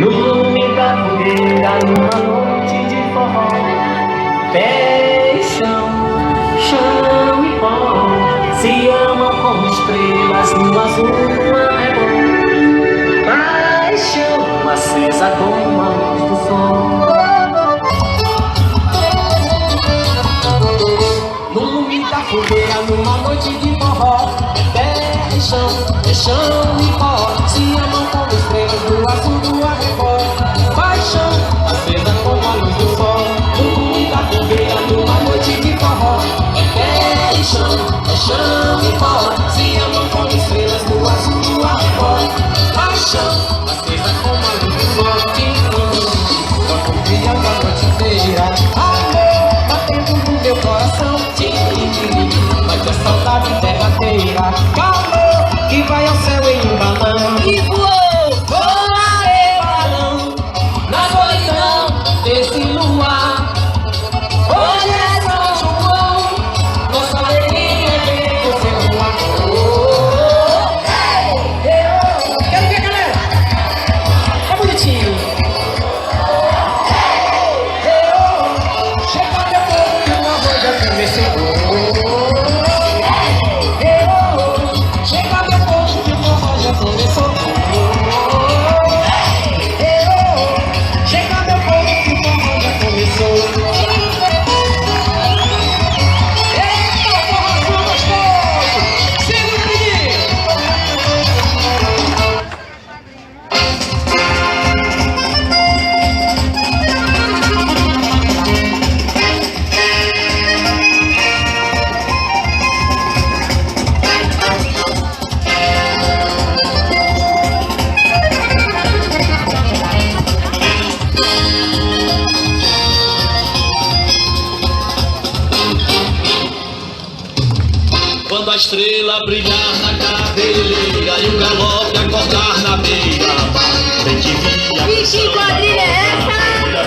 No lume da fogueira, numa noite de forró, pé e chão, chão e pó, se amam como estrelas no azul, no arrebol. Paixão acesa como a luz do sol. No lume da fogueira, numa noite de forró, pé e chão e pó, se amam como estrelas do azul do arrebol. Paixão acesa como a luz do sol. No lume da fogueira, numa noite de forró, pé e chão e pó, se amam como estrelas do azul do arrebol. Paixão acesa como a luz do sol. Quando brilhando a noite inteira, amor batendo no meu coração. Mas a saudade derradeira, calor que vai ao céu em um balão. E voou, voarei balão na solidão desse luar. Hoje é São João, nossa alegria é ver você voar. Quero ver, galera. Tá bonitinho. Chega meu povo que o amor já começou. Chega meu povo que o forró já começou. Chega meu povo que o forró já começou. Eita, forró gostoso! Siga o pedido! Quando a estrela brilhar na cabeleira e o galope acordar na beira-mar, tem que vir a Que quadrilha é essa?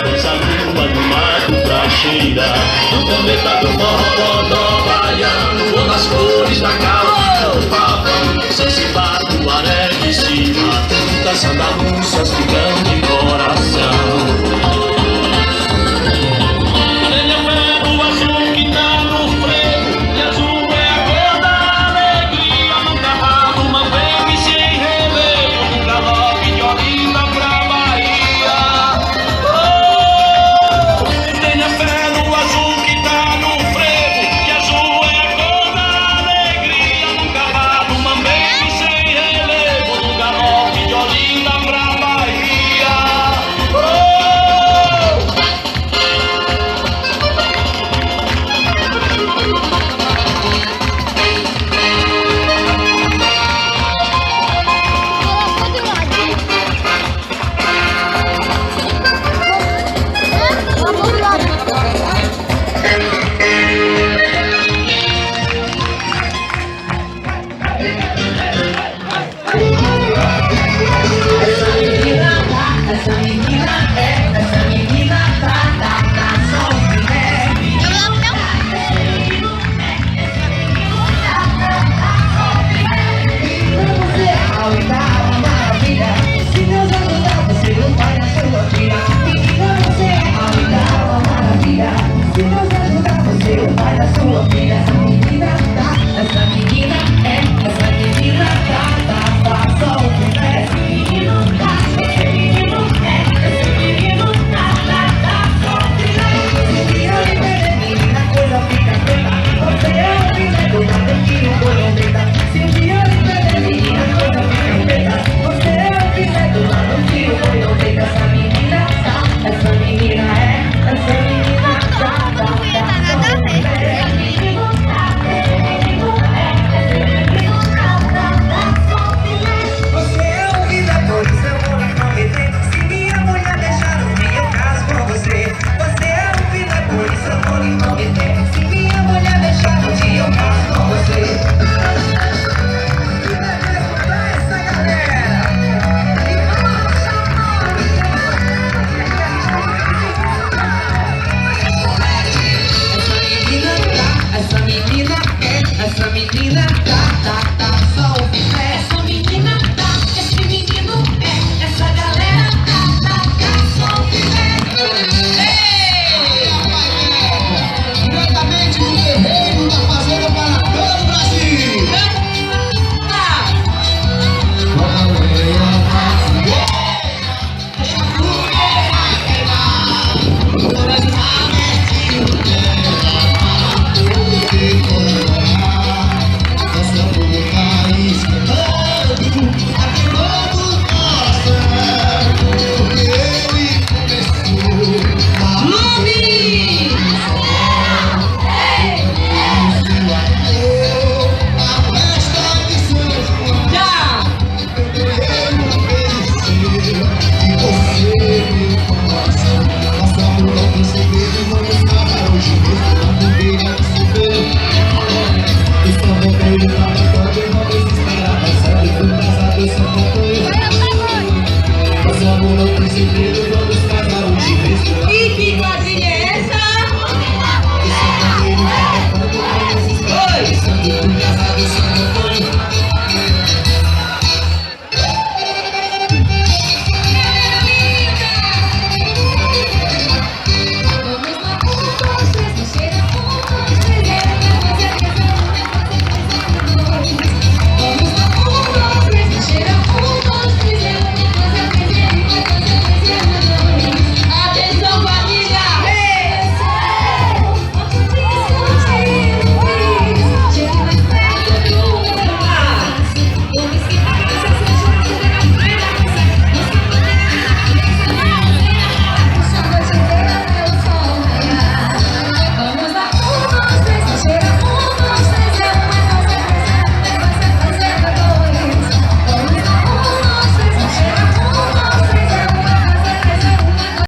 dança lua do mato pra cheirar no cometa do forró baiano, ou nas cores da calça do pavão, sem se do aré de cima, dançando a lúcias ficando de coração. Tenha fé no azul que tá no frevo, e azul é a cor da alegria, num cavalo, uma vez sem relevo, num galope de Olinda pra Bahia. Oh, tenha fé no azul que tá no frevo, que azul é a cor da alegria, num cavalo, uma vez sem relevo, num galope de Olinda pra Bahia. esse medo